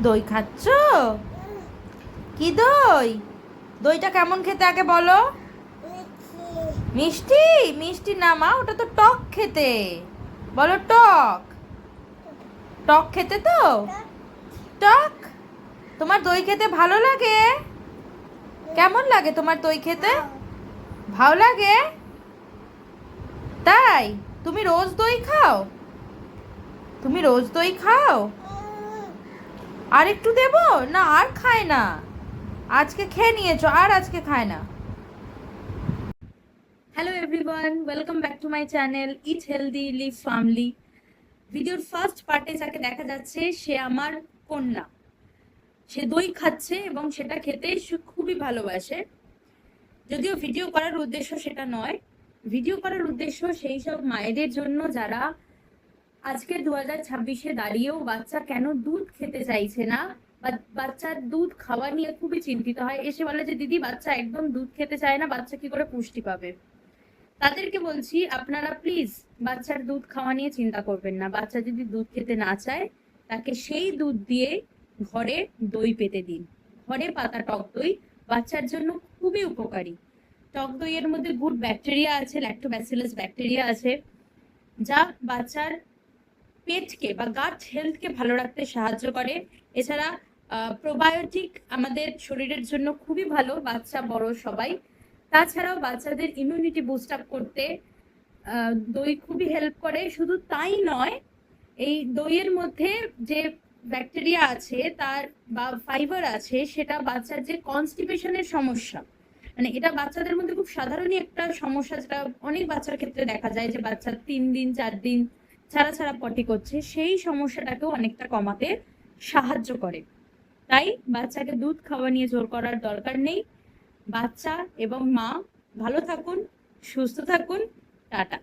দই খাচ্ছ? কি দই? দইটা কেমন খেতে আগে বলো। মিষ্টি? মিষ্টি না মা, ওটা তো টক খেতে। বলো টক। টক খেতে তো। টক। তোমার দই খেতে ভালো লাগে? কেমন লাগে তোমার দই খেতে? ভালো লাগে? তাই? তুমি রোজ দই খাও? তুমি রোজ দই খাও? আর একটু দেবো? না আর খায় না, আজকে খেয়ে নিয়েছো, আর আজকে খায় না। Hello everyone, welcome back to my channel eat healthy live firmly. ভিডিওর ফার্স্ট পার্টে যাকে দেখা যাচ্ছে সে আমার কন্যা। সে দই খাচ্ছে এবং সেটা খেতে সে খুবই ভালোবাসে। যদিও ভিডিও করার উদ্দেশ্য সেটা নয়, ভিডিও করার উদ্দেশ্য সেই সব মায়েদের জন্য যারা আজকে 2026-এ দাঁড়িয়েও বাচ্চা কেন দুধ খেতে চাইছে না বা বাচ্চার দুধ খাওয়া নিয়ে খুবই চিন্তিত হয়। এসে বলে যে দিদি বাচ্চা একদম দুধ খেতে চায় না, বাচ্চা কি করে পুষ্টি পাবে। তাদেরকে বলছি আপনারা প্লিজ বাচ্চার দুধ খাওয়া নিয়ে চিন্তা করবেন না। বাচ্চা যদি দুধ খেতে না চায় তাকে সেই দুধ দিয়ে ঘরে দই পেতে দিন। ঘরে পাতা টক দই বাচ্চার জন্য খুবই উপকারী। টক দইয়ের মধ্যে গুড ব্যাকটেরিয়া আছে, ল্যাক্টোব্যাসিলাস ব্যাকটেরিয়া আছে, যা বাচ্চার পেটকে বা গাট হেলথকে ভালো রাখতে সাহায্য করে। এছাড়া প্রোবায়োটিক আমাদের শরীরের জন্য খুবই ভালো, বাচ্চা বড় সবাই। তাছাড়াও বাচ্চাদের ইমিউনিটি বুস্ট আপ করতে দই খুবই হেল্প করে। শুধু তাই নয়, এই দইয়ের মধ্যে যে ব্যাকটেরিয়া আছে তার বা ফাইবার আছে, সেটা বাচ্চার যে কনস্টিপেশনের সমস্যা, মানে এটা বাচ্চাদের মধ্যে খুব সাধারণই একটা সমস্যা, যেটা অনেক বাচ্চার ক্ষেত্রে দেখা যায় যে বাচ্চা 3 দিন 4 দিন ছাড়া ছাড়া পটি করছে, সেই সমস্যাটাকেও অনেকটা কমাতে সাহায্য করে। তাই বাচ্চাকে দুধ খাওয়া নিয়ে জোর করার দরকার নেই। বাচ্চা এবং মা ভালো থাকুন, সুস্থ থাকুন। টাটা।